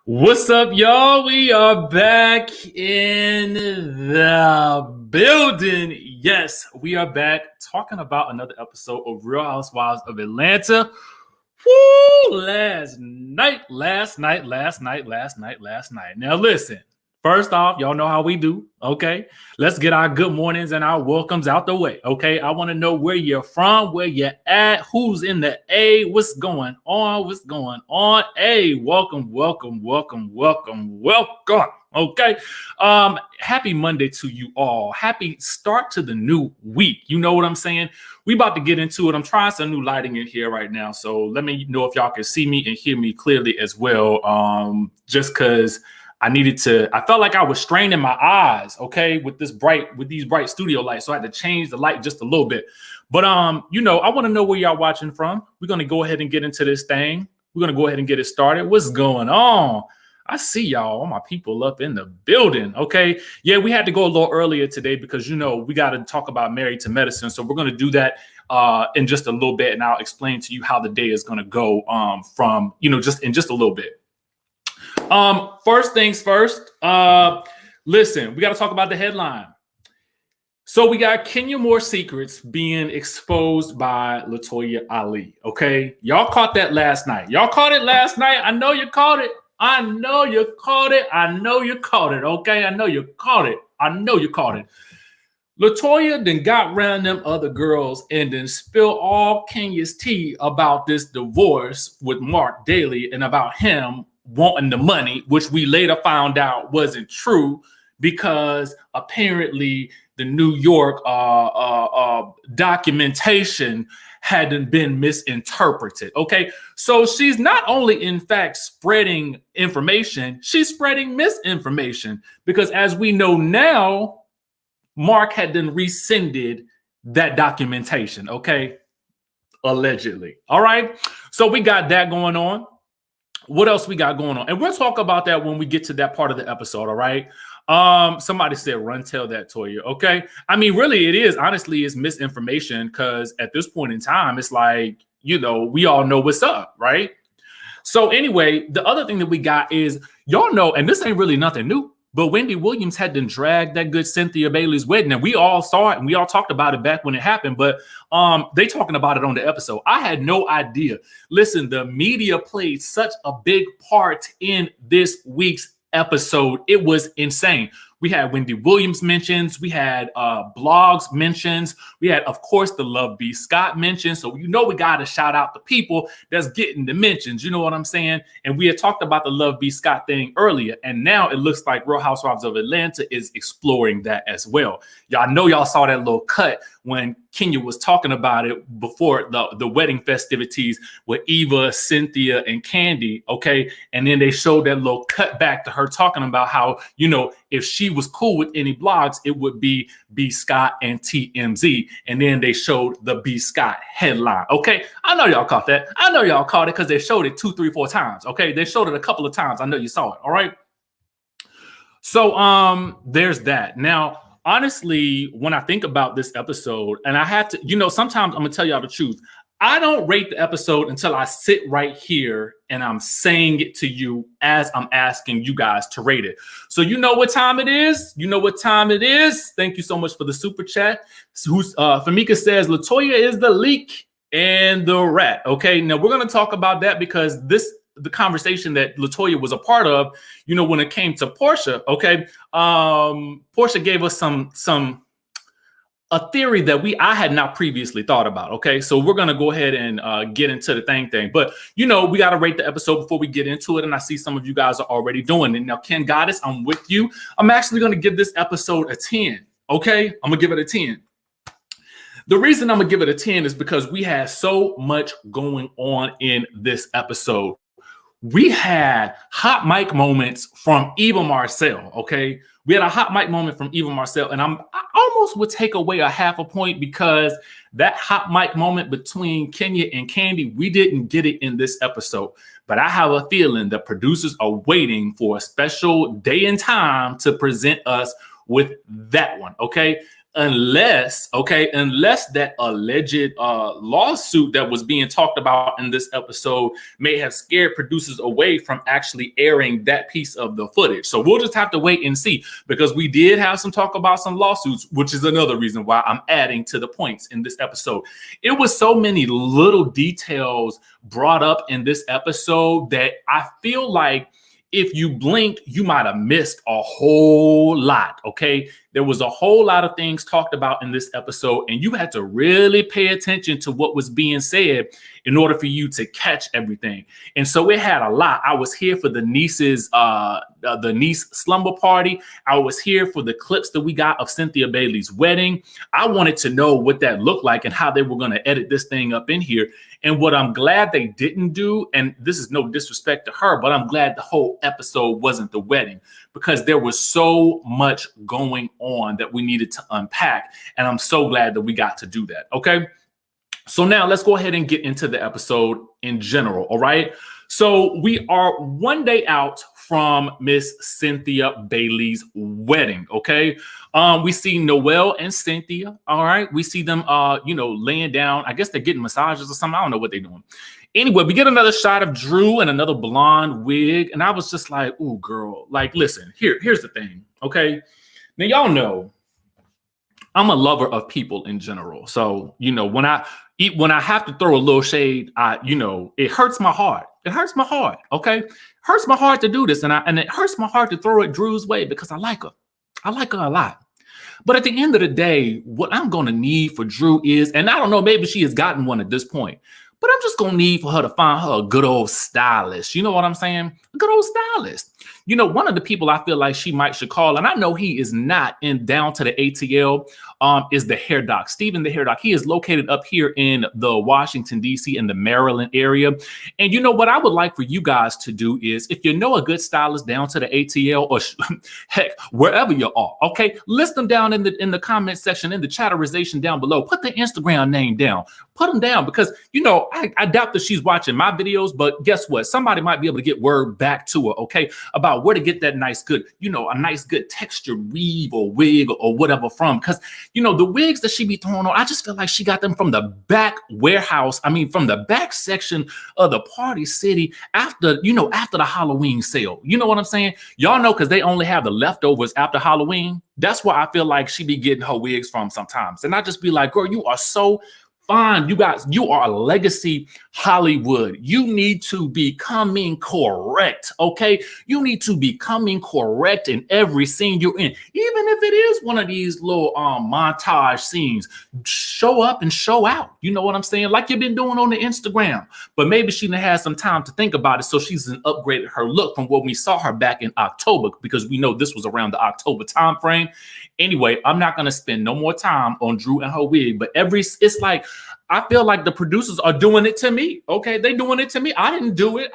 What's up, y'all? We are back in the building. Yes, we are back talking about another episode of Real Housewives of Atlanta. Woo! Last night. Now listen, first off, y'all know how we do, okay? Let's get our good mornings and our welcomes out the way, okay? I want to know where you're from, where you're at, who's in the A, what's going on? Hey, welcome, okay? Happy Monday to you all. Happy start to the new week. You know what I'm saying? We about to get into it. I'm trying some new lighting in here right now, so let me know if y'all can see me and hear me clearly as well, just because I felt like I was straining my eyes, okay, with these bright studio lights. So I had to change the light just a little bit. But I want to know where y'all watching from. We're going to go ahead and get into this thing. We're going to go ahead and get it started. What's going on? I see y'all, all my people up in the building, okay? Yeah, we had to go a little earlier today because, we got to talk about Married to Medicine. So we're going to do that in just a little bit. And I'll explain to you how the day is going to go just in just a little bit. First things first, listen, we got to talk about the headline. So we got Kenya Moore secrets being exposed by LATOYA Ali. Okay. Y'all caught that last night. Y'all caught it last night. I know you caught it. Okay. I know you caught it. LATOYA then got around them other girls and then spilled all Kenya's tea about this divorce with Mark Daly and about him wanting the money, which we later found out wasn't true because apparently the New York documentation hadn't been misinterpreted. Okay, so she's not only in fact spreading information, she's spreading misinformation because as we know now, Mark had then rescinded that documentation. Okay, allegedly. All right, so we got that going on. What else we got going on? And we'll talk about that when we get to that part of the episode, all right? Somebody said, run, tell that, Toya, okay? I mean, really, it is, honestly, it's misinformation because at this point in time, it's like, we all know what's up, right? So anyway, the other thing that we got is, y'all know, and this ain't really nothing new, but Wendy Williams had to drag that good Cynthia Bailey's wedding, and we all saw it, and we all talked about it back when it happened, but they talking about it on the episode. I had no idea. Listen, the media played such a big part in this week's episode. It was insane. We had Wendy Williams mentions. We had blogs mentions. We had, of course, the Love B. Scott mentions. So, we got to shout out the people that's getting the mentions. You know what I'm saying? And we had talked about the Love B. Scott thing earlier. And now it looks like Real Housewives of Atlanta is exploring that as well. Y'all saw that little cut when Kenya was talking about it before the wedding festivities with Eva, Cynthia, and Kandi, okay? And then they showed that little cut back to her talking about how, if she was cool with any blogs, it would be B. Scott and TMZ. And then they showed the B. Scott headline, okay? I know y'all caught that. I know y'all caught it because they showed it 2, 3, 4 times, okay? They showed it a couple of times. I know you saw it, all right? So there's that. Now, honestly, when I think about this episode, and I had to, sometimes I'm gonna tell y'all the truth. I don't rate the episode until I sit right here and I'm saying it to you as I'm asking you guys to rate it. So you know what time it is? Thank you so much for the super chat. Famika says, LATOYA is the leak and the rat. Okay, now we're gonna talk about that because the conversation that LATOYA was a part of, when it came to Porsha, okay, Porsha gave us a theory that I had not previously thought about, okay? So we're going to go ahead and get into the thing. But, we got to rate the episode before we get into it, and I see some of you guys are already doing it. Now, Ken Goddess, I'm with you. I'm actually going to give this episode a 10, okay? I'm going to give it a 10. The reason I'm going to give it a 10 is because we had so much going on in this episode. We had hot mic moments from Eva Marcel, okay? We had a hot mic moment from Eva Marcel, and I almost would take away a half a point because that hot mic moment between Kenya and Kandi, we didn't get it in this episode. But I have a feeling the producers are waiting for a special day and time to present us with that one, okay? unless that alleged lawsuit that was being talked about in this episode may have scared producers away from actually airing that piece of the footage. So we'll just have to wait and see, because we did have some talk about some lawsuits, which is another reason why I'm adding to the points in this episode. It was so many little details brought up in this episode that I feel like if you blinked, you might have missed a whole lot, okay? There was a whole lot of things talked about in this episode, and you had to really pay attention to what was being said in order for you to catch everything. And so it had a lot. I was here for the niece slumber party. I was here for the clips that we got of Cynthia Bailey's wedding. I wanted to know what that looked like and how they were going to edit this thing up in here. And what I'm glad they didn't do, and this is no disrespect to her, but I'm glad the whole episode wasn't the wedding, because there was so much going on that we needed to unpack. And I'm so glad that we got to do that. Okay. So now let's go ahead and get into the episode in general. All right. So we are one day out from Miss Cynthia Bailey's wedding. Okay. We see Noelle and Cynthia. All right. We see them, laying down. I guess they're getting massages or something. I don't know what they're doing. Anyway, we get another shot of Drew and another blonde wig. And I was just like, ooh, girl, like, listen, here's the thing. Okay. Now, y'all know I'm a lover of people in general. So, when I have to throw a little shade, it hurts my heart. It hurts my heart. Okay. Hurts my heart to do this. And it hurts my heart to throw it Drew's way, because I like her. I like her a lot. But at the end of the day, what I'm going to need for Drew is, and I don't know, maybe she has gotten one at this point, but I'm just going to need for her to find her a good old stylist. You know what I'm saying? A good old stylist. One of the people I feel like she should call, and I know he is not down to the ATL, is the hair doc, Steven, the hair doc. He is located up here in the Washington, D.C., in the Maryland area. And what I would like for you guys to do is, if you know a good stylist down to the ATL, or heck, wherever you are, okay, list them down in the comment section, in the chatterization down below. Put the Instagram name down. Put them down, because, I doubt that she's watching my videos, but guess what? Somebody might be able to get word back to her, okay, about where to get that nice, good, a nice, good textured weave or wig or whatever from. Because, the wigs that she be throwing on, I just feel like she got them from the back warehouse. I mean, from the back section of the Party City after the Halloween sale. You know what I'm saying? Y'all know, because they only have the leftovers after Halloween. That's where I feel like she be getting her wigs from sometimes. And I just be like, girl, you are so fine. You guys, you are a legacy Hollywood. You need to be coming correct, okay? You need to be coming correct in every scene you're in. Even if it is one of these little montage scenes, show up and show out. You know what I'm saying? Like you've been doing on the Instagram. But maybe she didn't have some time to think about it, so she's upgraded her look from when we saw her back in October, because we know this was around the October time frame. Anyway, I'm not going to spend no more time on Drew and her wig, but it's like, I feel like the producers are doing it to me. Okay, they doing it to me. I didn't do it.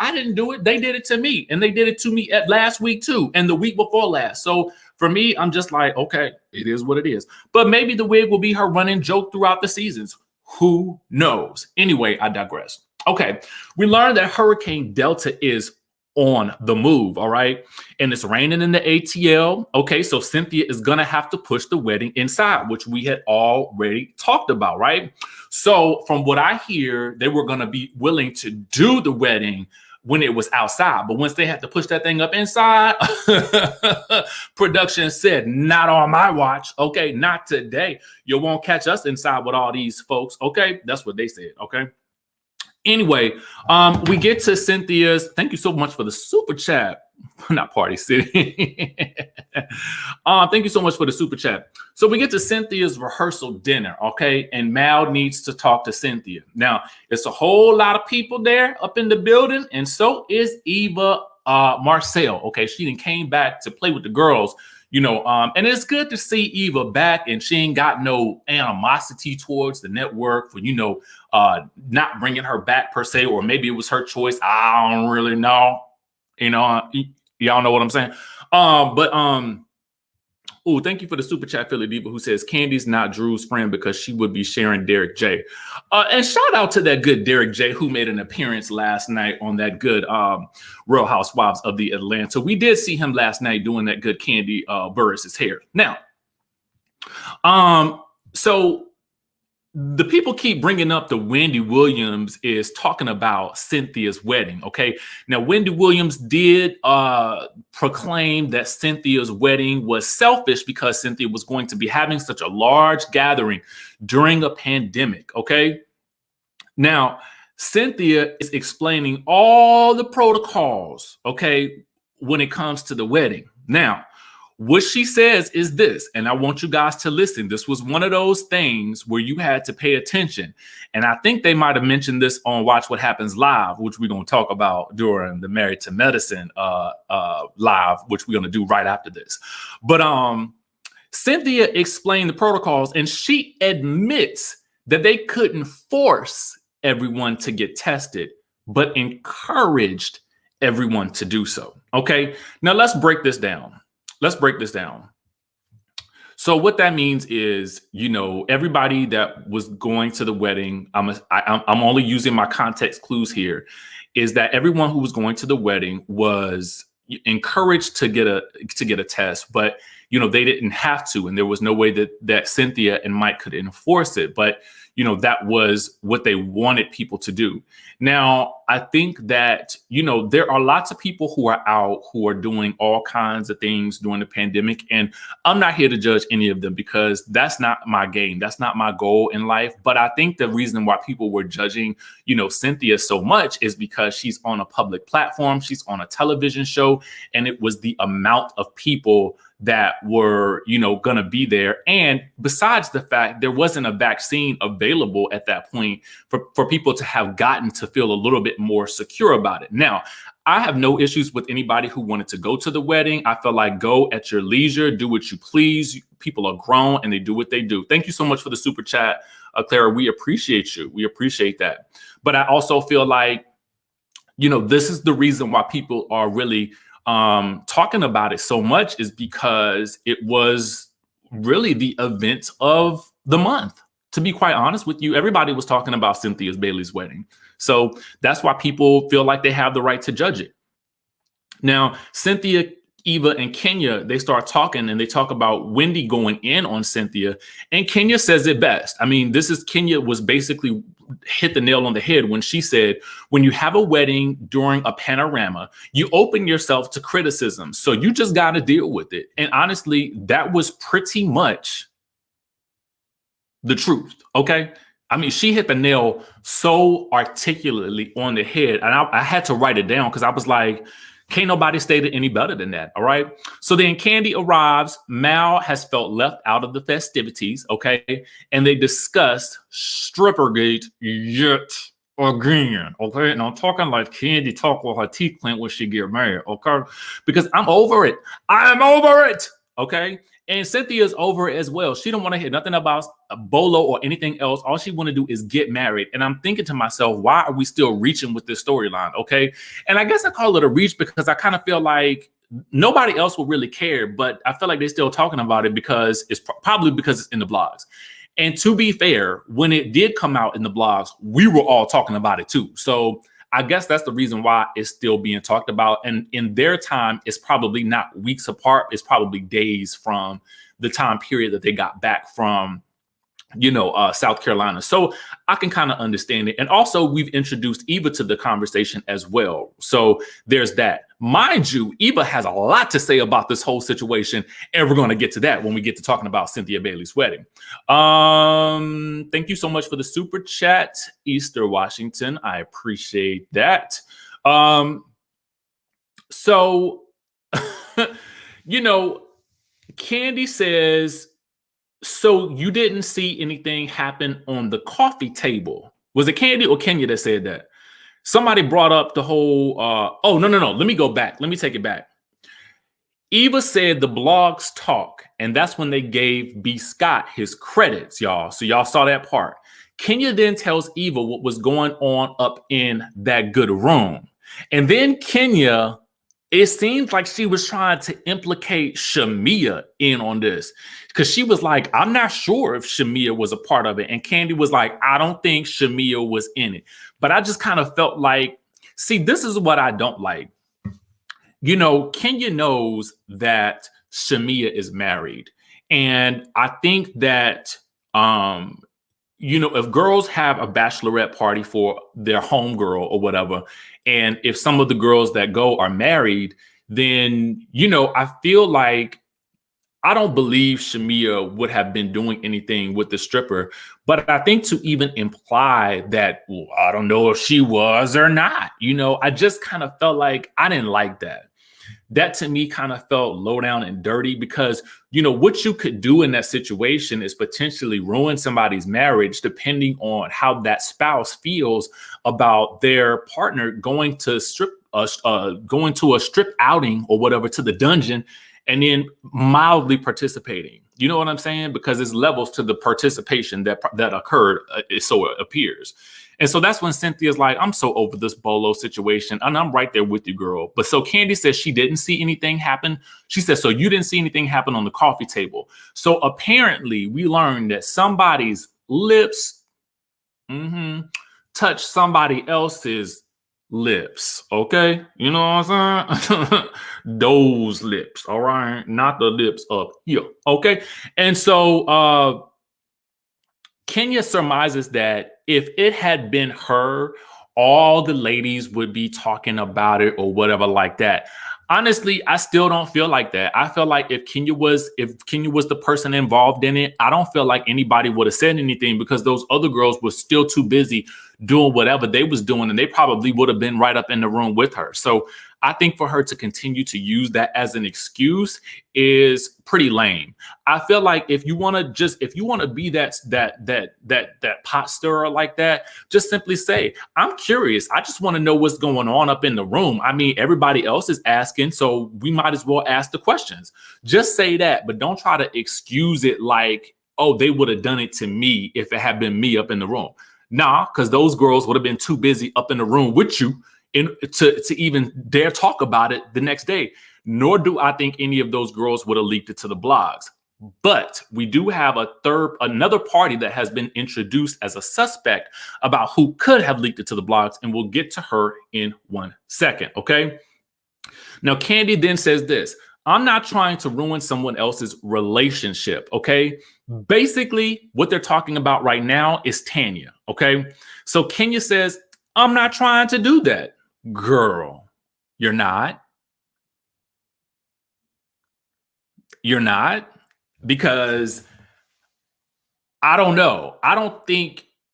They did it to me, and they did it to me at last week too, and the week before last. So for me, I'm just like, okay, it is what it is. But maybe the wig will be her running joke throughout the seasons. Who knows? Anyway, I digress. Okay, we learned that Hurricane Delta is on the move, all right? And it's raining in the ATL. Okay, so Cynthia is gonna have to push the wedding inside, which we had already talked about, right? So from what I hear, they were gonna be willing to do the wedding when it was outside. But once they had to push that thing up inside, production said, not on my watch. Okay, not today. You won't catch us inside with all these folks. Okay, that's what they said, okay? Anyway, we get to Cynthia's. Thank you so much for the super chat. Not Party City. Thank you so much for the super chat. So we get to Cynthia's rehearsal dinner, okay? And Mal needs to talk to Cynthia. Now, it's a whole lot of people there up in the building, and so is Eva Marcel, okay? She then came back to play with the girls, and it's good to see Eva back, and she ain't got no animosity towards the network for, not bringing her back per se, or maybe it was her choice. I don't really know. Y'all know what I'm saying? Oh, thank you for the super chat, Philly Diva, who says Kandi's not Drew's friend because she would be sharing Derek J. And shout out to that good Derek J, who made an appearance last night on that good Real Housewives of the Atlanta. We did see him last night doing that good Kandi Burruss's hair. Now, So the people keep bringing up the Wendy Williams is talking about Cynthia's wedding. Okay. Now, Wendy Williams did proclaim that Cynthia's wedding was selfish because Cynthia was going to be having such a large gathering during a pandemic. Okay. Now, Cynthia is explaining all the protocols. Okay. When it comes to the wedding. Now, what she says is this, and I want you guys to listen. This was one of those things where you had to pay attention. And I think they might have mentioned this on Watch What Happens Live, which we're going to talk about during the Married to Medicine live, which we're going to do right after this. But Cynthia explained the protocols, and she admits that they couldn't force everyone to get tested, but encouraged everyone to do so. Okay, now let's break this down. So what that means is, everybody that was going to the wedding, I'm only using my context clues here, is that everyone who was going to the wedding was encouraged to get a test, but they didn't have to, and there was no way that Cynthia and Mike could enforce it, but that was what they wanted people to do. Now, I think that, there are lots of people who are out who are doing all kinds of things during the pandemic. And I'm not here to judge any of them because that's not my game. That's not my goal in life. But I think the reason why people were judging, Cynthia so much is because she's on a public platform. She's on a television show. And it was the amount of people that were, going to be there. And besides the fact there wasn't a vaccine available at that point for people to have gotten to feel a little bit more secure about it. Now, I have no issues with anybody who wanted to go to the wedding. I feel like go at your leisure, do what you please. People are grown and they do what they do. Thank you so much for the super chat, Clara. We appreciate you. We appreciate that. But I also feel like, this is the reason why people are really talking about it so much is because it was really the event of the month. To be quite honest with you, everybody was talking about Cynthia's Bailey's wedding. So that's why people feel like they have the right to judge it. Now, Cynthia, Eva, and Kenya, they start talking and they talk about Wendy going in on Cynthia. And Kenya says it best. I mean, Kenya was basically hit the nail on the head when she said, when you have a wedding during a panorama, you open yourself to criticism. So you just got to deal with it. And honestly, that was pretty much the truth. Okay. I mean, she hit the nail so articulately on the head. And I had to write it down because I was like, can't nobody state it any better than that. All right. So then Kandi arrives. Mal has felt left out of the festivities. Okay. And they discussed Strippergate yet again. Okay. And I'm talking like Kandi talk with her teeth clenched when she get married. Okay. Because I'm over it. I'm over it. Okay. And Cynthia's over it as well. She don't want to hear nothing about a bolo or anything else. All she want to do is get married. And I'm thinking to myself, why are we still reaching with this storyline? Okay. And I guess I call it a reach because I kind of feel like nobody else will really care, but I feel like they're still talking about it because it's probably because it's in the blogs. And to be fair, when it did come out in the blogs, we were all talking about it too. So I guess that's the reason why it's still being talked about. And in their time, it's probably not weeks apart. It's probably days from the time period that they got back from, South Carolina. So I can kind of understand it. And also we've introduced Eva to the conversation as well. So there's that. Mind you, Eva has a lot to say about this whole situation. And we're going to get to that when we get to talking about Cynthia Bailey's wedding. Thank you so much for the super chat, Easter Washington. I appreciate that. So, Kandi says, so you didn't see anything happen on the coffee table. Was it Kandi or Kenya that said that? Somebody brought up the whole, no. Let me go back. Let me take it back. Eva said the blogs talk, and that's when they gave B. Scott his credits, y'all. So y'all saw that part. Kenya then tells Eva what was going on up in that good room. And then Kenya, it seems like she was trying to implicate Shamia in on this because she was like, I'm not sure if Shamia was a part of it. And Kandi was like, I don't think Shamia was in it. But I just kind of felt like, see, this is what I don't like. Kenya knows that Shamia is married. And I think that, if girls have a bachelorette party for their homegirl or whatever, and if some of the girls that go are married, then, I feel like I don't believe Shamia would have been doing anything with the stripper. But I think to even imply that, well, I don't know if she was or not, I just kind of felt like I didn't like that. That to me kind of felt low down and dirty because, what you could do in that situation is potentially ruin somebody's marriage depending on how that spouse feels about their partner going to a strip outing or whatever to the dungeon and then mildly participating. You know what I'm saying? Because there's levels to the participation that occurred, so it appears. And so that's when Cynthia's like, I'm so over this Bolo situation. And I'm right there with you, girl. But so Kandi says she didn't see anything happen. She says, so you didn't see anything happen on the coffee table. So apparently we learned that somebody's lips touched somebody else's lips. Okay. You know what I'm saying? Those lips. All right. Not the lips up here. Okay. And so, Kenya surmises that if it had been her, all the ladies would be talking about it or whatever like that. Honestly, I still don't feel like that. I feel like if Kenya was the person involved in it, I don't feel like anybody would have said anything because those other girls were still too busy doing whatever they was doing, and they probably would have been right up in the room with her. So I think for her to continue to use that as an excuse is pretty lame. I feel like if you want to be that pot stirrer like that, just simply say, I'm curious. I just want to know what's going on up in the room. I mean, everybody else is asking, so we might as well ask the questions. Just say that, but don't try to excuse it like, oh, they would have done it to me if it had been me up in the room. Nah, because those girls would have been too busy up in the room with you to even dare talk about it the next day. Nor do I think any of those girls would have leaked it to the blogs. But we do have another party that has been introduced as a suspect about who could have leaked it to the blogs, and we'll get to her in 1 second, okay? Now, Kandi then says this, I'm not trying to ruin someone else's relationship, okay? Basically, what they're talking about right now is Tanya, okay? So Kenya says, I'm not trying to do that. Girl, you're not. You're not, because I don't know.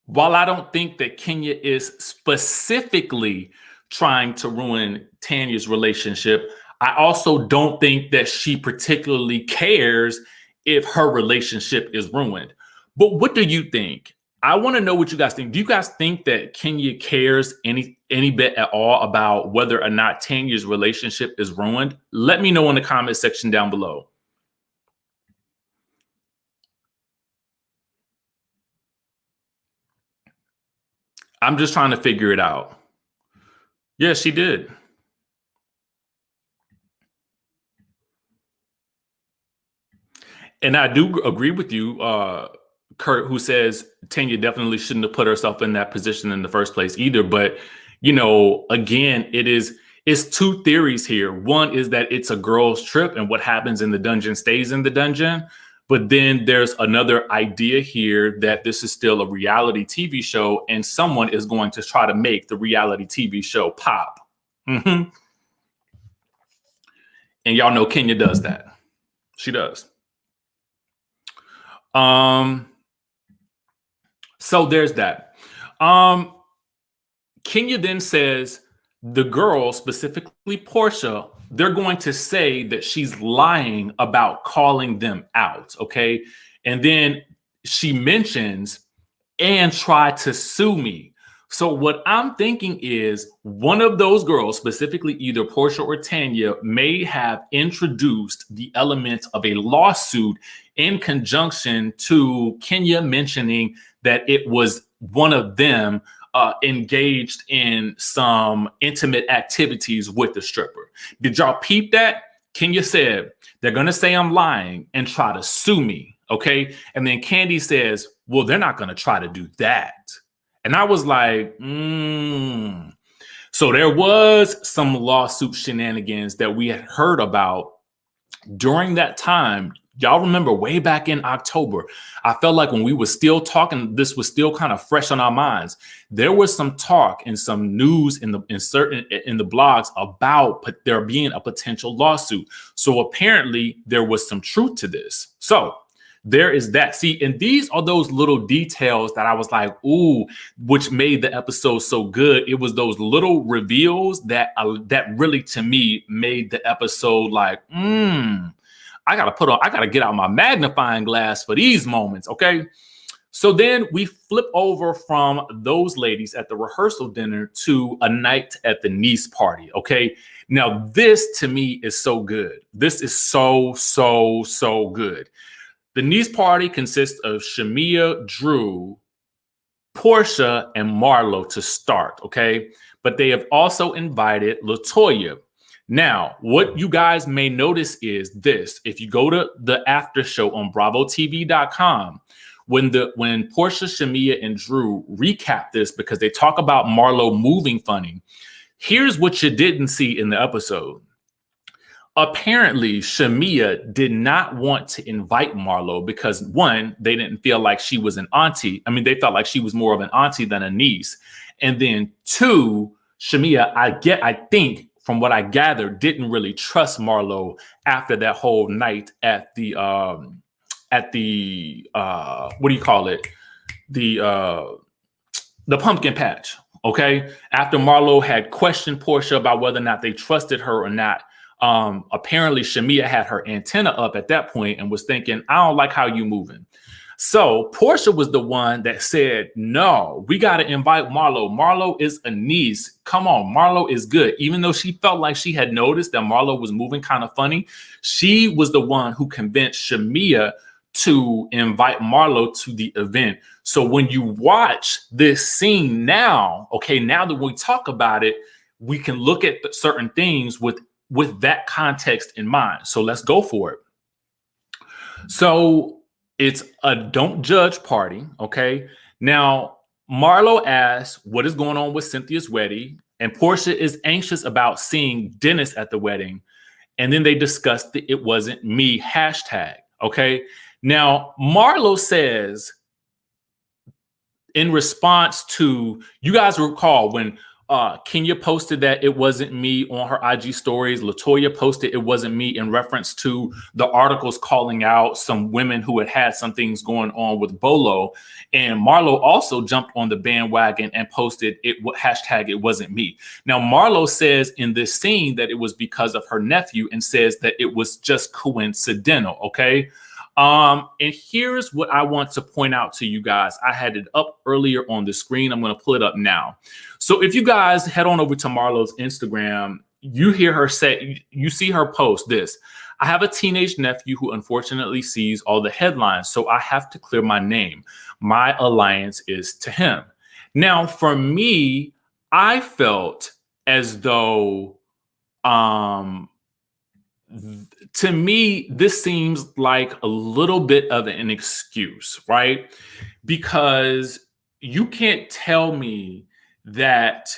While I don't think that Kenya is specifically trying to ruin Tanya's relationship, I also don't think that she particularly cares if her relationship is ruined. But what do you think? I want to know what you guys think. Do you guys think that Kenya cares any bit at all about whether or not Tanya's relationship is ruined? Let me know in the comment section down below. I'm just trying to figure it out. Yeah, she did. And I do agree with you, Kurt, who says Tanya definitely shouldn't have put herself in that position in the first place either. But, again, it's two theories here. One is that it's a girl's trip and what happens in the dungeon stays in the dungeon. But then there's another idea here that this is still a reality TV show and someone is going to try to make the reality TV show pop. And y'all know Kenya does that. She does. So there's that. Kenya then says the girl, specifically Porsha, they're going to say that she's lying about calling them out. Okay. And then she mentions and try to sue me. So what I'm thinking is one of those girls, specifically either Porsha or Tanya, may have introduced the element of a lawsuit in conjunction to Kenya mentioning that it was one of them engaged in some intimate activities with the stripper. Did y'all peep that? Kenya said, they're going to say I'm lying and try to sue me. Okay. And then Kandi says, well, they're not going to try to do that. And I was like, So there was some lawsuit shenanigans that we had heard about during that time. y'all remember way back in October, I felt like when we were still talking, this was still kind of fresh on our minds. There was some talk and some news in the blogs about there being a potential lawsuit. So apparently there was some truth to this. So there is that. See, and these are those little details that I was like, ooh, which made the episode so good. It was those little reveals that really, to me, made the episode like, I gotta get out my magnifying glass for these moments, okay? So then we flip over from those ladies at the rehearsal dinner to a night at the niece party, okay? Now, this to me is so good. This is so good. The niece party consists of Shamia, Drew, Porsha, and Marlo to start, okay? But they have also invited LATOYA. Now, what you guys may notice is this. If you go to the after show on BravoTV.com, when Porsha, Shamia, and Drew recap this because they talk about Marlo moving funny, here's what you didn't see in the episode. Apparently, Shamia did not want to invite Marlo because, one, they didn't feel like she was an auntie. I mean, they felt like she was more of an auntie than a niece. And then two, Shamia, I think, from what I gathered, didn't really trust Marlo after that whole night at the what do you call it? The pumpkin patch. Okay. After Marlo had questioned Porsha about whether or not they trusted her or not. Apparently Shamia had her antenna up at that point and was thinking, I don't like how you moving. So Porsha was the one that said, no, we got to invite Marlo. Marlo is a niece. Come on, Marlo is good. Even though she felt like she had noticed that Marlo was moving kind of funny, she was the one who convinced Shamia to invite Marlo to the event. So when you watch this scene now, okay, now that we talk about it, we can look at certain things with that context in mind. So let's go for it. So it's a don't judge party, okay? Now, Marlo asks what is going on with Cynthia's wedding, and Porsha is anxious about seeing Dennis at the wedding. And then they discussed the "it wasn't me" hashtag, okay? Now, Marlo says, in response to, you guys recall when Kenya posted that "it wasn't me" on her IG stories. LATOYA posted "it wasn't me" in reference to the articles calling out some women who had some things going on with Bolo. And Marlo also jumped on the bandwagon and posted hashtag "it wasn't me." Now, Marlo says in this scene that it was because of her nephew and says that it was just coincidental, okay? And here's what I want to point out to you guys. I had it up earlier on the screen. I'm going to pull it up now. So if you guys head on over to Marlo's Instagram, you hear her say, you see her post this: I have a teenage nephew who unfortunately sees all the headlines, so I have to clear my name. My alliance is to him. Now, for me, I felt as though, to me, this seems like a little bit of an excuse, right? Because you can't tell me that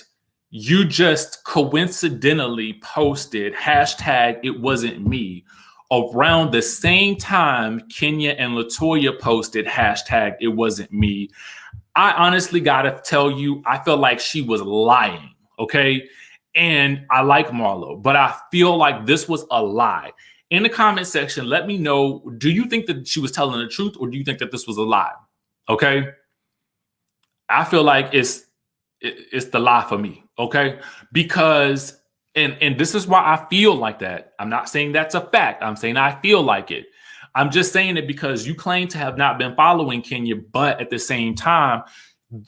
you just coincidentally posted hashtag "it wasn't me" around the same time Kenya and LATOYA posted hashtag "it wasn't me." I honestly gotta tell you, I felt like she was lying, okay? And I like Marlo, but I feel like this was a lie. In the comment section, let me know, do you think that she was telling the truth, or do you think that this was a lie? Okay? I feel like it's the lie for me, okay? Because, and this is why I feel like that. I'm not saying that's a fact. I'm saying I feel like it. I'm just saying it because you claim to have not been following Kenya, but at the same time,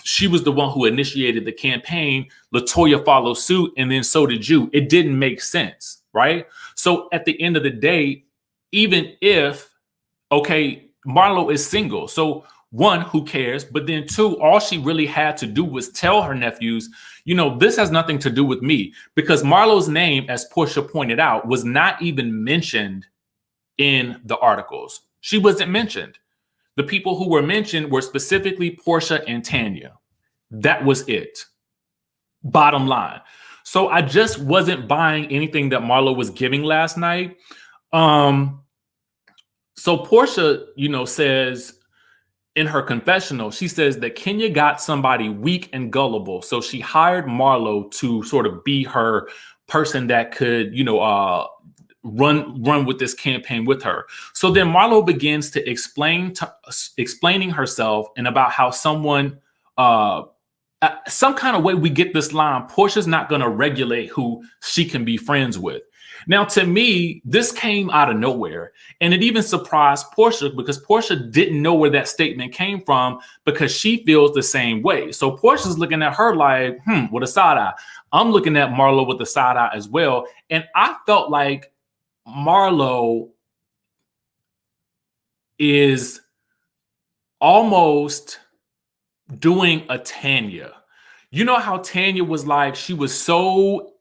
she was the one who initiated the campaign. LATOYA followed suit, and then so did you. It didn't make sense, right? So at the end of the day, even if, okay, Marlo is single, so one, who cares? But then two, all she really had to do was tell her nephews, you know, this has nothing to do with me, because Marlo's name, as Porsha pointed out, was not even mentioned in the articles. She wasn't mentioned. The people who were mentioned were specifically Porsha and Tanya. That was it. Bottom line. So I just wasn't buying anything that Marlo was giving last night. So Porsha, says in her confessional, she says that Kenya got somebody weak and gullible. So she hired Marlo to sort of be her person that could, run with this campaign with her. So then Marlo begins to explaining herself and about how someone some kind of way we get this line, Portia's not going to regulate who she can be friends with. Now, to me, this came out of nowhere. And it even surprised Porsha because Porsha didn't know where that statement came from because she feels the same way. So Portia's looking at her like, with a side eye. I'm looking at Marlo with a side eye as well. And I felt like Marlo is almost doing a Tanya. You know how Tanya was like, she was so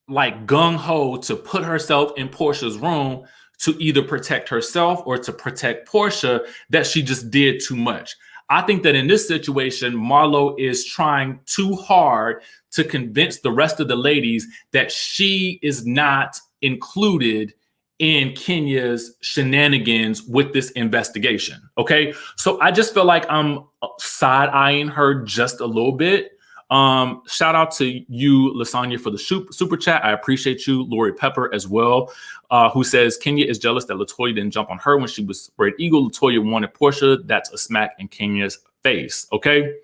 like gung-ho to put herself in Portia's room to either protect herself or to protect Porsha that she just did too much. I think that in this situation, Marlo is trying too hard to convince the rest of the ladies that she is not included in Kenya's shenanigans with this investigation. Okay. So I just feel like I'm side-eyeing her just a little bit. Shout out to you, Lasagna, for the super chat. I appreciate you. Lori Pepper as well, who says Kenya is jealous that LATOYA didn't jump on her when she was spread eagle. LATOYA wanted Porsha. That's a smack in Kenya's face. Okay.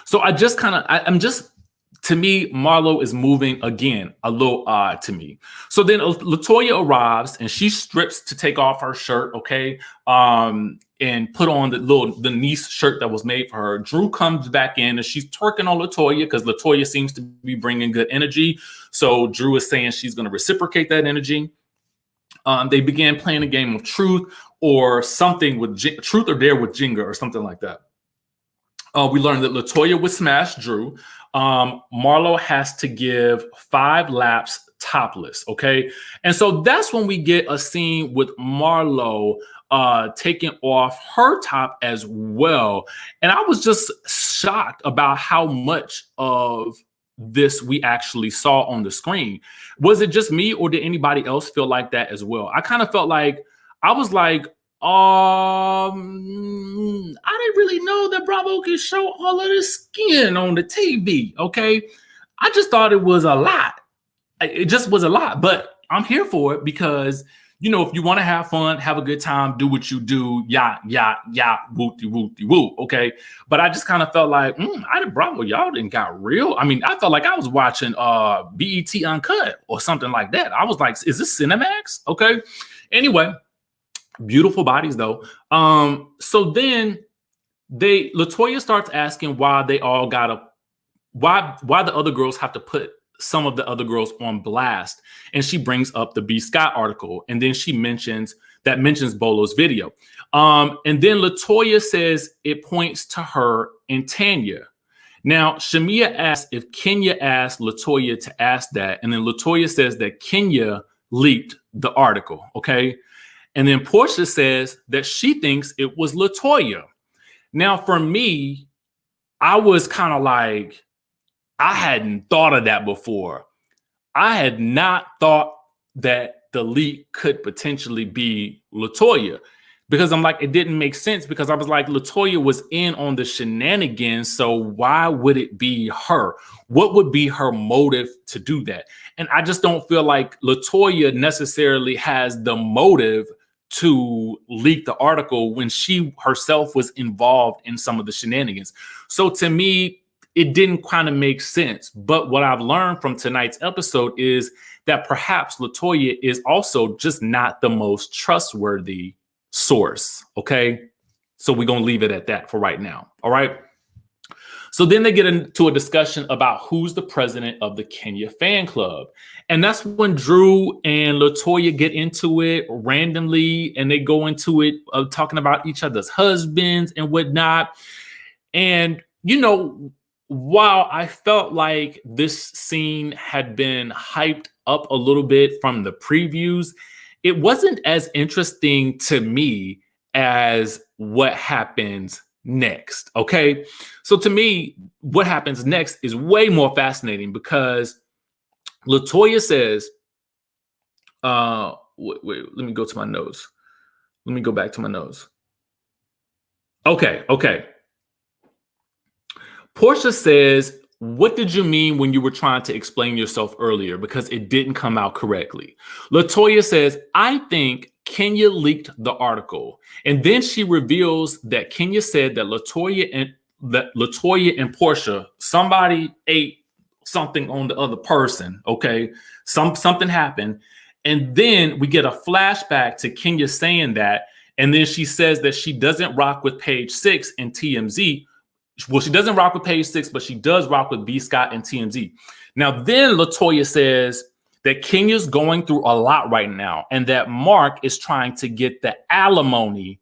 So to me, Marlo is moving again a little odd to me. So then LATOYA arrives and she strips to take off her shirt, okay, and put on the niece shirt that was made for her. Drew comes back in and she's twerking on LATOYA because LATOYA seems to be bringing good energy. So Drew is saying she's going to reciprocate that energy. They began playing a game of truth or something with truth or dare with Jenga or something like that. We learned that LATOYA would smash Drew. Marlo has to give 5 laps topless, okay? And so that's when we get a scene with Marlo taking off her top as well. And I was just shocked about how much of this we actually saw on the screen. Was it just me or did anybody else feel like that as well? I kind of felt like, I was like, I didn't really know that Bravo could show all of the skin on the TV. Okay. I just thought it was a lot. It just was a lot, but I'm here for it because, if you want to have fun, have a good time, do what you do, yeah, wooty, woo. Okay. But I just kind of felt like, Bravo, y'all didn't got real. I mean, I felt like I was watching BET Uncut or something like that. I was like, is this Cinemax? Okay. Anyway. Beautiful bodies though. So then LATOYA starts asking why they all why the other girls have to put some of the other girls on blast. And she brings up the B. Scott article. And then she mentions Bolo's video. And then LATOYA says it points to her and Tanya. Now, Shamia asks if Kenya asked LATOYA to ask that. And then LATOYA says that Kenya leaked the article. Okay. And then Porsha says that she thinks it was LATOYA. Now, for me, I was kind of like, I hadn't thought of that before. I had not thought that the leak could potentially be LATOYA because I'm like, it didn't make sense because I was like, LATOYA was in on the shenanigans. So why would it be her? What would be her motive to do that? And I just don't feel like LATOYA necessarily has the motive to leak the article when she herself was involved in some of the shenanigans. So to me, it didn't kind of make sense. But what I've learned from tonight's episode is that perhaps LATOYA is also just not the most trustworthy source. Okay. So we're going to leave it at that for right now. All right. So then they get into a discussion about who's the president of the Kenya fan club. And that's when Drew and LATOYA get into it randomly. And they go into it talking about each other's husbands and whatnot. And, while I felt like this scene had been hyped up a little bit from the previews, it wasn't as interesting to me as what happens next. Okay. So to me, what happens next is way more fascinating because LATOYA says, wait, let me go to my notes. Let me go back to my notes. Okay. Porsha says, what did you mean when you were trying to explain yourself earlier? Because it didn't come out correctly. LATOYA says, I think Kenya leaked the article. And then she reveals that Kenya said that LATOYA and Porsha, somebody ate something on the other person. Okay. Something happened. And then we get a flashback to Kenya saying that. And then she says that she doesn't rock with Page Six and TMZ. Well, she doesn't rock with Page Six, but she does rock with B. Scott and TMZ. Now, then LATOYA says that Kenya's going through a lot right now and that Mark is trying to get the alimony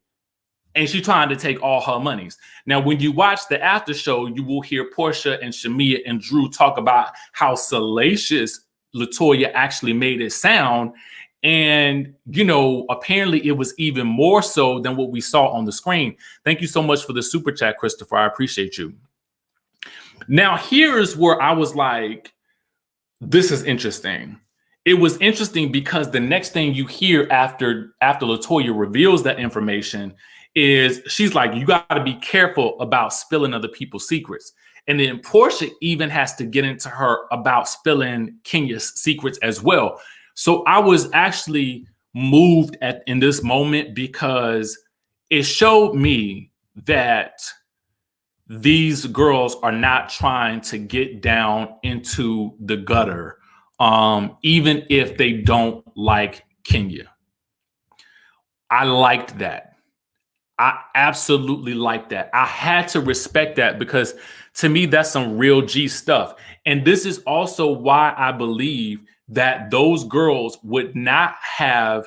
and she's trying to take all her monies. Now, when you watch the after show, you will hear Porsha and Shamia and Drew talk about how salacious LATOYA actually made it sound. And, you know, apparently it was even more so than what we saw on the screen. Thank you so much for the super chat, Christopher. I appreciate you. Now, here's where I was like, this is interesting. It was interesting because the next thing you hear after LATOYA reveals that information is she's like, you got to be careful about spilling other people's secrets. And then Porsha even has to get into her about spilling Kenya's secrets as well. So I was actually moved in this moment because it showed me that these girls are not trying to get down into the gutter, even if they don't like Kenya. I liked that. I absolutely liked that. I had to respect that because to me, that's some real G stuff. And this is also why I believe that those girls would not have,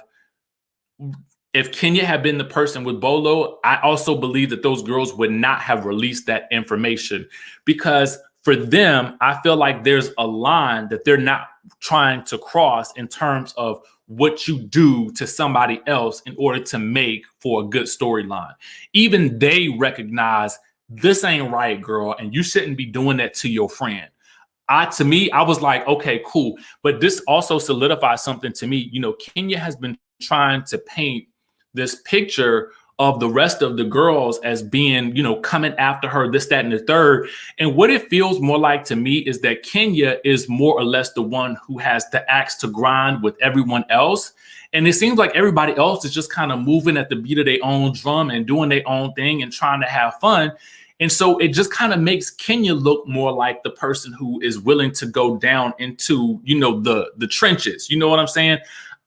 if Kenya had been the person with Bolo, I also believe that those girls would not have released that information because for them, I feel like there's a line that they're not trying to cross in terms of what you do to somebody else in order to make for a good storyline. Even they recognize this ain't right, girl, and you shouldn't be doing that to your friend. To me, I was like, okay, cool. But this also solidifies something to me. You know, Kenya has been trying to paint this picture of the rest of the girls as being, you know, coming after her, this, that, and the third. And what it feels more like to me is that Kenya is more or less the one who has the axe to grind with everyone else. And it seems like everybody else is just kind of moving at the beat of their own drum and doing their own thing and trying to have fun. And so it just kind of makes Kenya look more like the person who is willing to go down into, you know, the trenches. You know what I'm saying?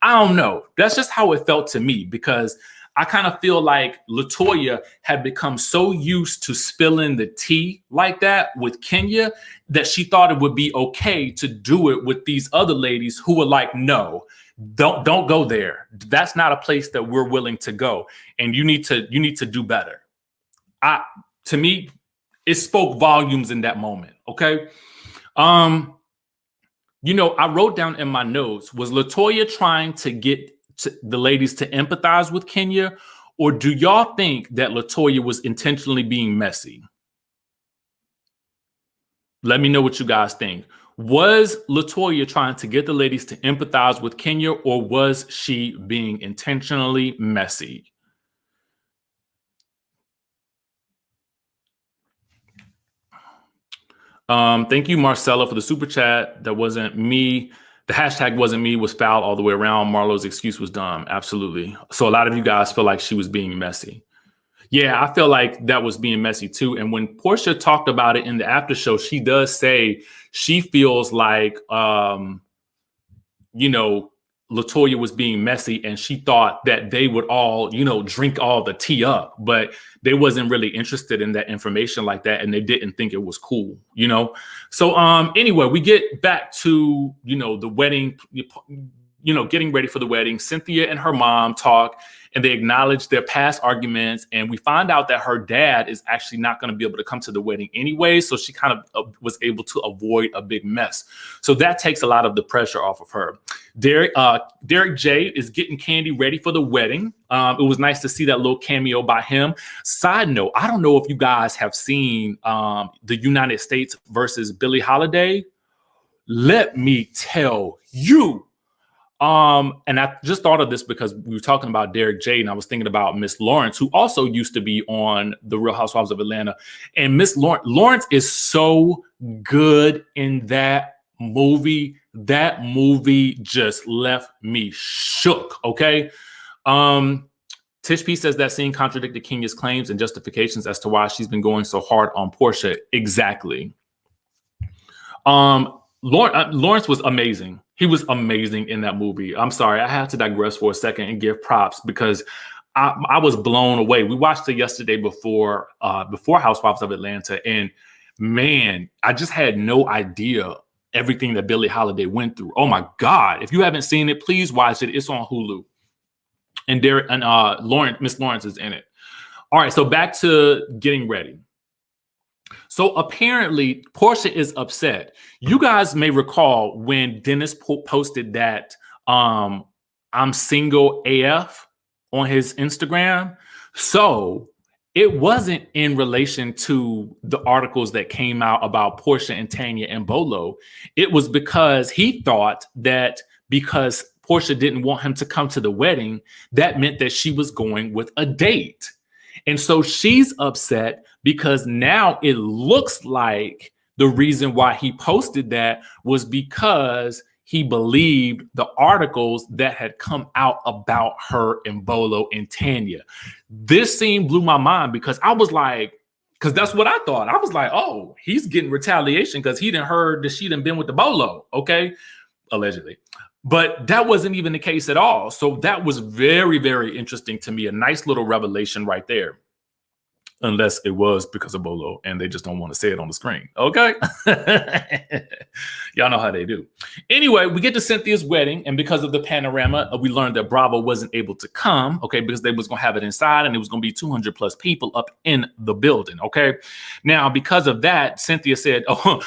I don't know. That's just how it felt to me because I kind of feel like LATOYA had become so used to spilling the tea like that with Kenya that she thought it would be okay to do it with these other ladies who were like, no, don't go there. That's not a place that we're willing to go. And you need to do better. To me, it spoke volumes in that moment. Okay. You know, I wrote down in my notes, was LATOYA trying to get the ladies to empathize with Kenya, or do y'all think that LATOYA was intentionally being messy? Let me know what you guys think. Was LATOYA trying to get the ladies to empathize with Kenya, or was she being intentionally messy? Thank you, Marcella, for the super chat. That wasn't me. The hashtag wasn't me, was foul all the way around. Marlo's excuse was dumb. Absolutely. So a lot of you guys feel like she was being messy. Yeah, I feel like that was being messy too. And when Porsha talked about it in the after show, she does say she feels like, you know, LATOYA was being messy and she thought that they would all, you know, drink all the tea up, but they wasn't really interested in that information like that. And they didn't think it was cool, you know? So anyway, we get back to, you know, the wedding, you know, getting ready for the wedding. Cynthia and her mom talk and they acknowledge their past arguments. And we find out that her dad is actually not going to be able to come to the wedding anyway. So she kind of was able to avoid a big mess. So that takes a lot of the pressure off of her. Derek J is getting Kandi ready for the wedding. It was nice to see that little cameo by him. Side note, I don't know if you guys have seen the United States versus Billie Holiday. Let me tell you, And I just thought of this because we were talking about Derek J, and I was thinking about Miss Lawrence, who also used to be on The Real Housewives of Atlanta. And Miss Lawrence is so good in that movie. That movie just left me shook. Okay. Tish P says that scene contradicted Kenya's claims and justifications as to why she's been going so hard on Porsha. Exactly. Lawrence was amazing. He was amazing in that movie. I'm sorry, I had to digress for a second and give props because I was blown away. We watched it yesterday before Housewives of Atlanta, and man, I just had no idea everything that Billie Holiday went through. Oh my God! If you haven't seen it, please watch it. It's on Hulu, and Miss Lawrence is in it. All right, so back to getting ready. So apparently, Porsha is upset. You guys may recall when Dennis posted that I'm single AF on his Instagram. So it wasn't in relation to the articles that came out about Porsha and Tanya and Bolo. It was because he thought that because Porsha didn't want him to come to the wedding, that meant that she was going with a date. And so she's upset because now it looks like the reason why he posted that was because he believed the articles that had come out about her and Bolo and Tanya. This scene blew my mind because I was like, because that's what I thought. I was like, oh, he's getting retaliation because he didn't heard that she done been with the Bolo, okay? Allegedly. But that wasn't even the case at all. So that was very, very interesting to me. A nice little revelation right there. Unless it was because of Bolo and they just don't want to say it on the screen. Okay. Y'all know how they do. Anyway, we get to Cynthia's wedding. And because of the panorama, we learned that Bravo wasn't able to come. Okay. Because they was going to have it inside and it was going to be 200 plus people up in the building. Okay. Now, because of that, Cynthia said, oh,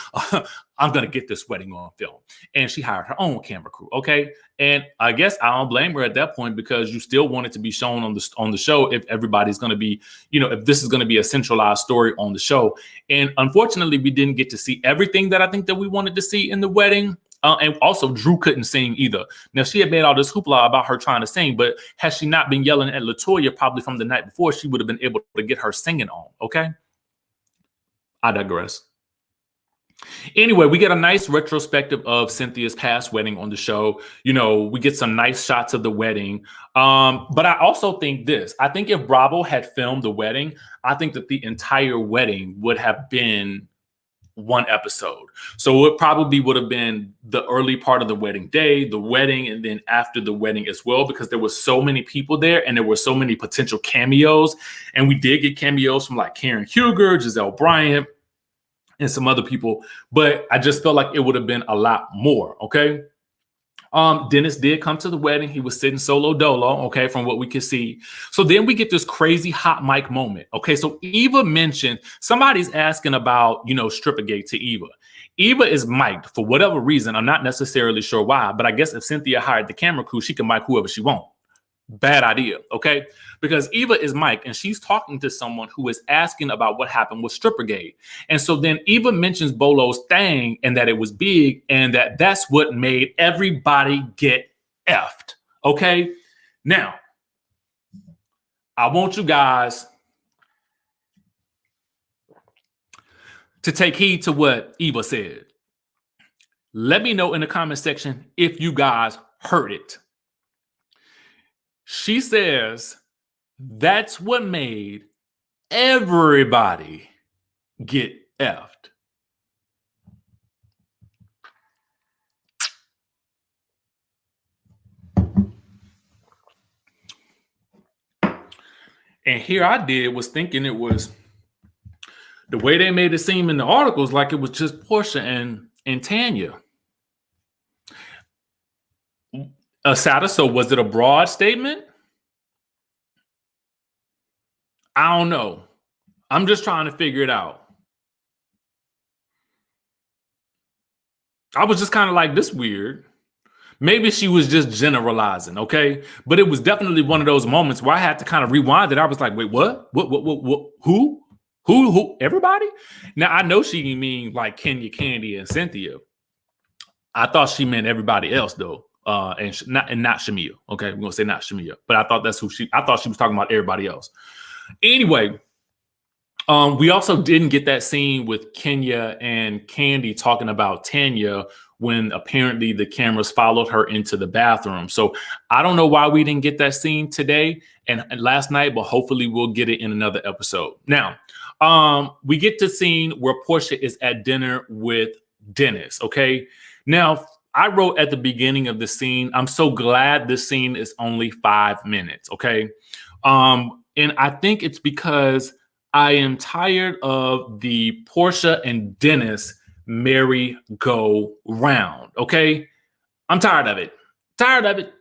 I'm going to get this wedding on film. And she hired her own camera crew. Okay. And I guess I don't blame her at that point because you still want it to be shown on the show if everybody's going to be, if this is going to be a centralized story on the show. And unfortunately, we didn't get to see everything that I think that we wanted to see in the wedding. And also, Drew couldn't sing either. Now, she had made all this hoopla about her trying to sing, but had she not been yelling at LATOYA probably from the night before, she would have been able to get her singing on. Okay. I digress. Anyway, we get a nice retrospective of Cynthia's past wedding on the show. We get some nice shots of the wedding. But I also think this. I think if Bravo had filmed the wedding, I think that the entire wedding would have been one episode. So it probably would have been the early part of the wedding day, the wedding, and then after the wedding as well, because there were so many people there and there were so many potential cameos. And we did get cameos from like Karen Huger, Giselle Bryant, and some other people, but I just felt like it would have been a lot more. Okay. Dennis did come to the wedding. He was sitting solo dolo. Okay. From what we could see. So then we get this crazy hot mic moment. Okay. So Eva mentioned somebody's asking about, Strippergate to Eva. Eva is mic'd for whatever reason. I'm not necessarily sure why, but I guess if Cynthia hired the camera crew, she can mic whoever she wants. Bad idea. Okay. Because Eva is mic'd and she's talking to someone who is asking about what happened with Strippergate. And so then Eva mentions Bolo's thing and that it was big and that's what made everybody get effed. Okay. Now, I want you guys to take heed to what Eva said. Let me know in the comment section if you guys heard it. She says that's what made everybody get effed. And here I was thinking it was the way they made it seem in the articles like it was just Porsha and Tanya. Asada, so was it a broad statement? I don't know. I'm just trying to figure it out. I was just kind of like, this weird. Maybe she was just generalizing, okay? But it was definitely one of those moments where I had to kind of rewind it. I was like, wait, what? What? Who? Everybody? Now, I know she mean like Kenya, Kandi, and Cynthia. I thought she meant everybody else, though. not Shamia. Okay, we're gonna say not Shamia, but I thought I thought she was talking about everybody else. Anyway, we also didn't get that scene with Kenya and Kandi talking about Tanya when apparently the cameras followed her into the bathroom. So I don't know why we didn't get that scene today and last night, but hopefully we'll get it in another episode. Now, we get the scene where Porsha is at dinner with Dennis. Okay. Now, I wrote at the beginning of the scene, I'm so glad this scene is only 5 minutes. Okay. And I think it's because I am tired of the Porsha and Dennis merry-go-round. Okay. I'm tired of it. Tired of it.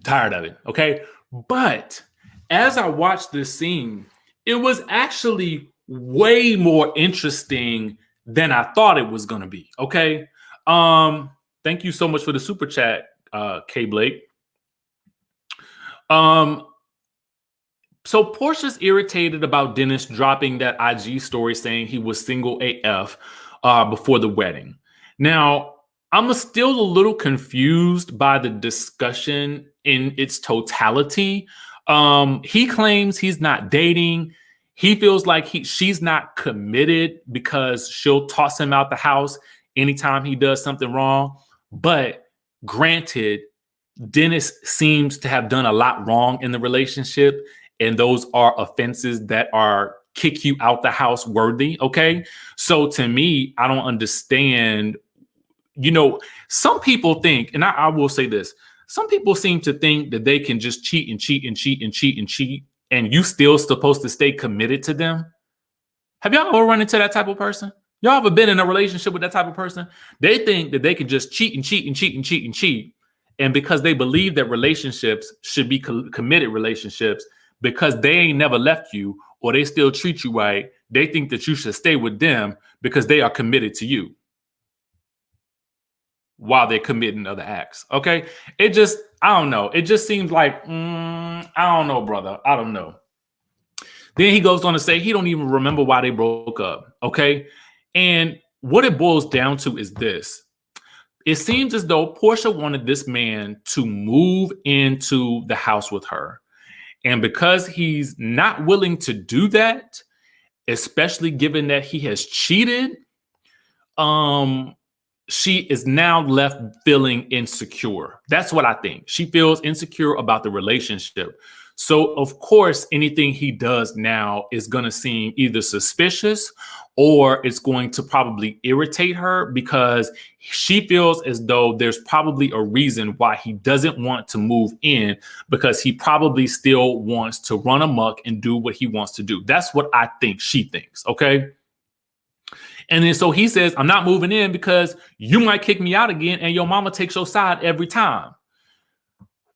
Tired of it. Okay. But as I watched this scene, it was actually way more interesting than I thought it was going to be. Okay. Thank you so much for the super chat, K Blake. So Portia's irritated about Dennis dropping that IG story saying he was single AF before the wedding. Now, I'm still a little confused by the discussion in its totality. He claims he's not dating. He feels like she's not committed because she'll toss him out the house anytime he does something wrong. But granted, Dennis seems to have done a lot wrong in the relationship. And those are offenses that are kick you out the house worthy. Okay. So to me, I don't understand. Some people think, and I will say this, some people seem to think that they can just cheat and cheat and cheat and cheat and cheat, and you still supposed to stay committed to them. Have y'all ever run into that type of person? Y'all ever been in a relationship with that type of person? They think that they can just cheat and cheat and cheat and cheat and cheat. And because they believe that relationships should be committed relationships, because they ain't never left you or they still treat you right, they think that you should stay with them because they are committed to you while they're committing other acts. Okay. I don't know. It just seems like, I don't know, brother. I don't know. Then he goes on to say he don't even remember why they broke up. Okay. And what it boils down to is this. It seems as though Porsha wanted this man to move into the house with her. And because he's not willing to do that, especially given that he has cheated, she is now left feeling insecure. That's what I think. She feels insecure about the relationship. So, of course, anything he does now is going to seem either suspicious or it's going to probably irritate her because she feels as though there's probably a reason why he doesn't want to move in, because he probably still wants to run amok and do what he wants to do. That's what I think she thinks. Okay. And then so he says, I'm not moving in because you might kick me out again and your mama takes your side every time.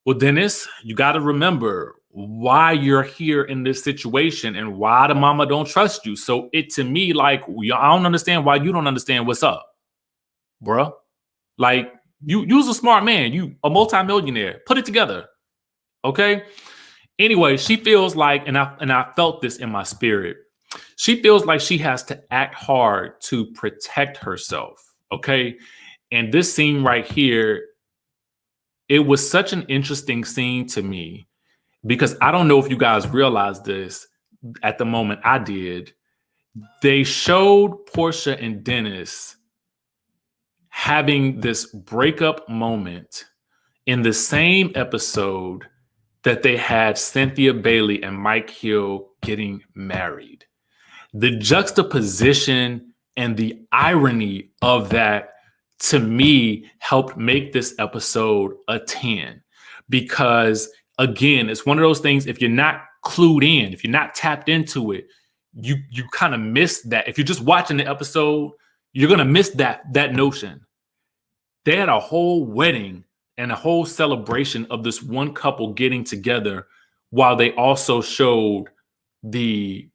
Well, Dennis, you got to remember why you're here in this situation and why the mama don't trust you. So it to me, like, I don't understand why you don't understand what's up, bruh. Like, you's a smart man. You a multimillionaire. Put it together. Okay. Anyway, she feels like, and I felt this in my spirit. She feels like she has to act hard to protect herself. Okay. And this scene right here, it was such an interesting scene to me because I don't know if you guys realize this at the moment. I did. They showed Porsha and Dennis having this breakup moment in the same episode that they had Cynthia Bailey and Mike Hill getting married. The juxtaposition and the irony of that, to me, helped make this episode a 10. Because, again, it's one of those things, if you're not clued in, if you're not tapped into it, you kind of miss that. If you're just watching the episode, you're going to miss that notion. They had a whole wedding and a whole celebration of this one couple getting together while they also showed the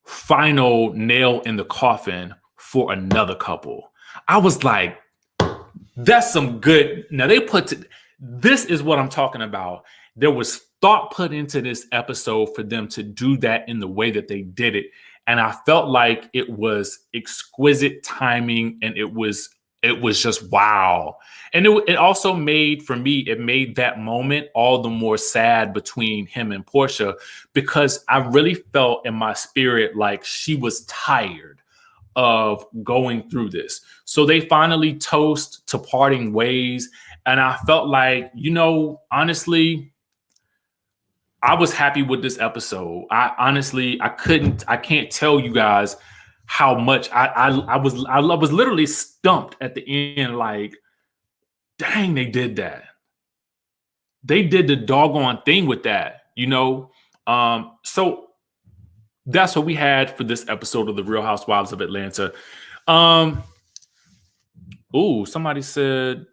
final nail in the coffin for another couple. I was like, that's some good. Now this is what I'm talking about. There was thought put into this episode for them to do that in the way that they did it. And I felt like it was exquisite timing and it was it was just wow. And it also made, for me, it made that moment all the more sad between him and Porsha, because I really felt in my spirit like she was tired of going through this. So they finally toast to parting ways. And I felt like, honestly, I was happy with this episode. I can't tell you guys how much I was literally stumped at the end, like, dang, they did that. They did the doggone thing with that, So that's what we had for this episode of The Real Housewives of Atlanta. Somebody said,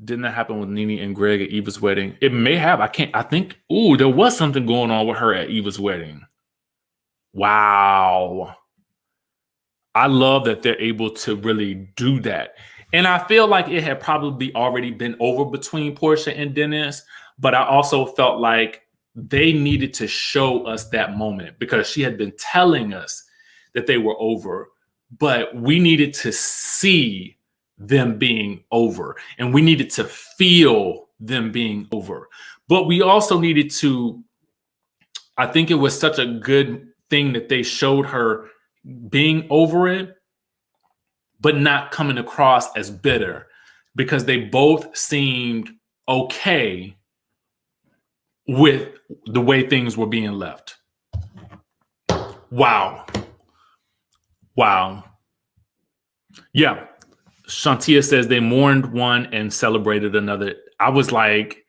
didn't that happen with Nene and Greg at Eva's wedding? It may have. There was something going on with her at Eva's wedding. Wow. I love that they're able to really do that. And I feel like it had probably already been over between Porsha and Dennis, but I also felt like they needed to show us that moment because she had been telling us that they were over, but we needed to see them being over and we needed to feel them being over. But we also needed to, I think it was such a good thing that they showed her being over it, but not coming across as bitter, because they both seemed okay with the way things were being left. Wow. Yeah. Shantia says they mourned one and celebrated another. I was like,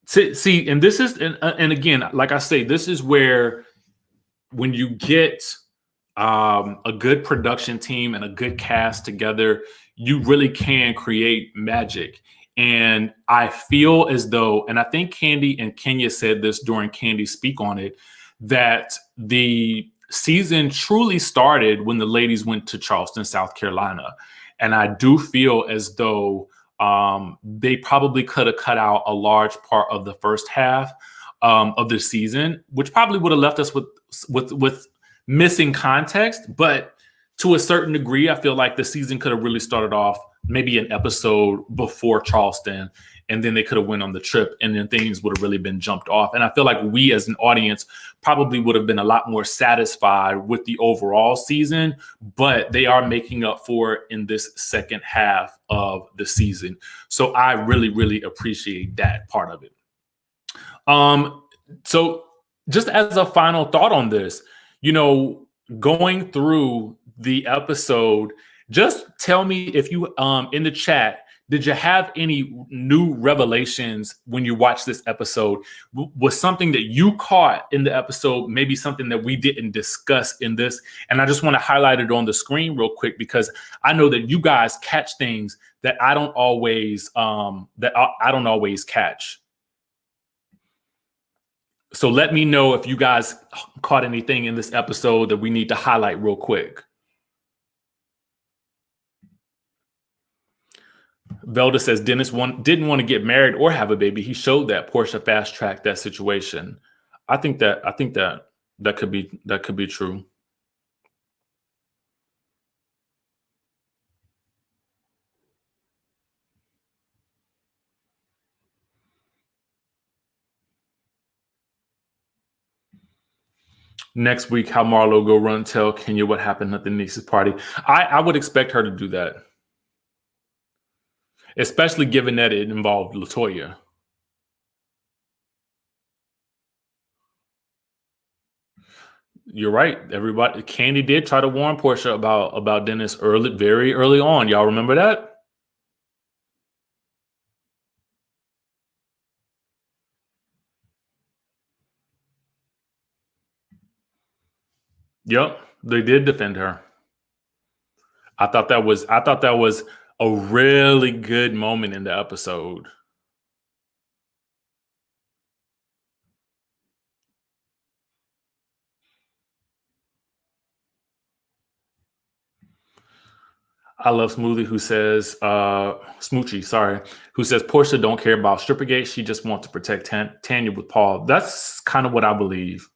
see, and this is, and again, like I say, this is where when you get a good production team and a good cast together, you really can create magic. And I feel as though, and I think Kandi and Kenya said this during Kandi's speak on it, that the season truly started when the ladies went to Charleston, South Carolina. And I do feel as though they probably could have cut out a large part of the first half of the season, which probably would have left us with missing context. But to a certain degree, I feel like the season could have really started off maybe an episode before Charleston, and then they could have went on the trip, and then things would have really been jumped off. And I feel like we as an audience probably would have been a lot more satisfied with the overall season, but they are making up for it in this second half of the season. So I really, really appreciate that part of it. So just as a final thought on this, going through the episode, just tell me if you, in the chat, did you have any new revelations when you watched this episode? Was something that you caught in the episode, maybe something that we didn't discuss in this? And I just want to highlight it on the screen real quick, because I know that you guys catch things that I don't always, catch. So let me know if you guys caught anything in this episode that we need to highlight real quick. Velda says Dennis didn't want to get married or have a baby. He showed that Porsha fast tracked that situation. I think that could be true. Next week, how Marlo go run tell Kenya what happened at the niece's party. I would expect her to do that, especially given that it involved LATOYA. You're right. Everybody, Kandi did try to warn Porsha about Dennis very early on. Y'all remember that? Yep, they did defend her. I thought that was a really good moment in the episode. I love Smoothie, who says, Smoochie, sorry, who says Porsha don't care about Strippergate. She just wants to protect Tanya with Paul. That's kind of what I believe.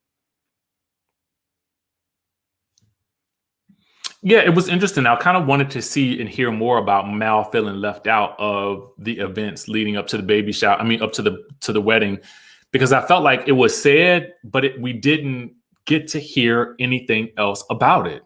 Yeah, it was interesting. I kind of wanted to see and hear more about Mal feeling left out of the events leading up to the baby shower. I mean, up to the wedding, because I felt like it was said, but we didn't get to hear anything else about it.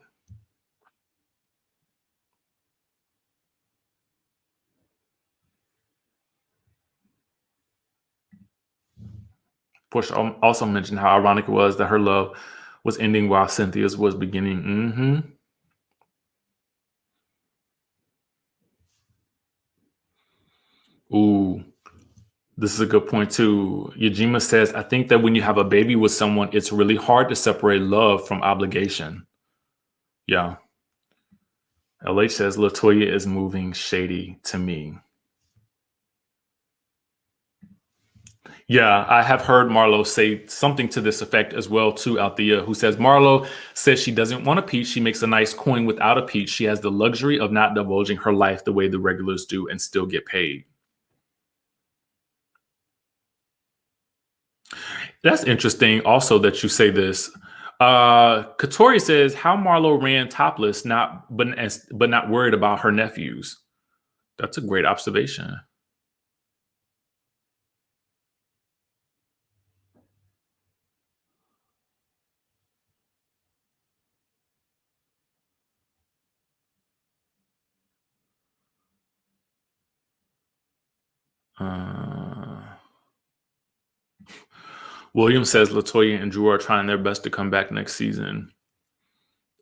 Porsha also mentioned how ironic it was that her love was ending while Cynthia's was beginning. Ooh, this is a good point too. Yajima says, I think that when you have a baby with someone, it's really hard to separate love from obligation. Yeah. LH says, LaToya is moving shady to me. Yeah, I have heard Marlo say something to this effect as well too, Althea, who says, Marlo says she doesn't want a peach. She makes a nice coin without a peach. She has the luxury of not divulging her life the way the regulars do and still get paid. That's interesting also that you say this. Katori says how Marlo ran topless, but not worried about her nephews. That's a great observation. William says LaToya and Drew are trying their best to come back next season.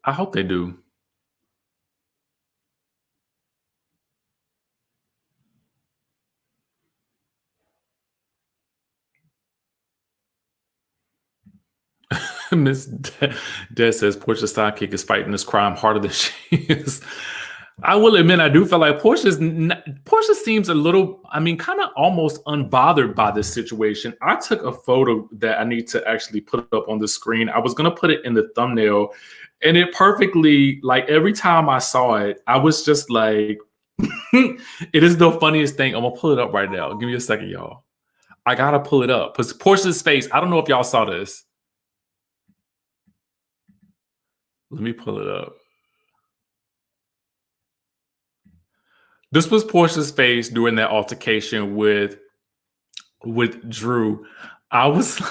I hope they do. Miss Des says Portia's sidekick is fighting this crime harder than she is. I will admit, I do feel like Portia seems a little, I mean, kind of almost unbothered by this situation. I took a photo that I need to actually put up on the screen. I was going to put it in the thumbnail, and it perfectly, like every time I saw it, I was just like, it is the funniest thing. I'm going to pull it up right now. Give me a second, y'all. I got to pull it up. Because Portia's face, I don't know if y'all saw this. Let me pull it up. This was Portia's face during that altercation with Drew. I was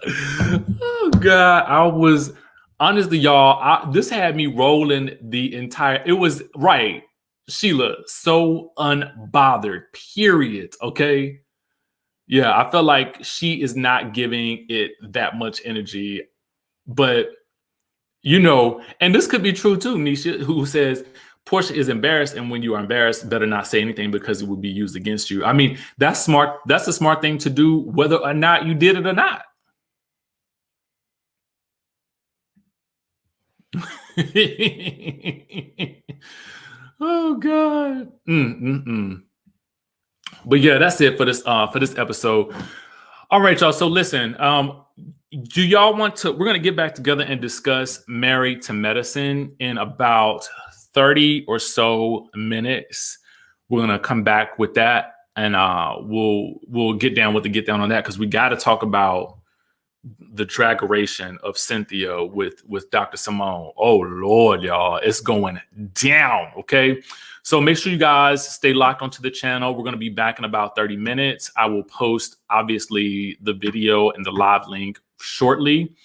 oh God, I was honestly, y'all. This had me rolling the entire. It was right, Sheila, so unbothered. Period. Okay. Yeah, I feel like she is not giving it that much energy, but you know, and this could be true too, Nisha, who says Porsha is embarrassed, and when you are embarrassed, better not say anything because it will be used against you. I mean, that's smart. That's a smart thing to do, whether or not you did it or not. Oh God. But yeah, that's it for this episode. All right, y'all. So listen, do y'all want to? We're gonna get back together and discuss Married to Medicine in about 30 or so minutes. We're gonna come back with that, and we'll get down with the get down on that because we got to talk about the dragoration of Cynthia with Dr. Simone. Oh Lord, y'all, it's going down. Okay. So make sure you guys stay locked onto the channel. We're going to be back in about 30 minutes. I will post, obviously, the video and the live link shortly.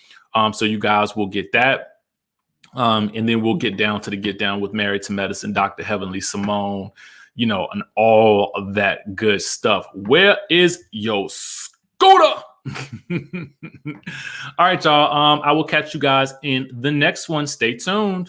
So you guys will get that. And then we'll get down to the get down with Married to Medicine, Dr. Heavenly Simone, you know, and all of that good stuff. Where is your scooter? All right, y'all. I will catch you guys in the next one. Stay tuned.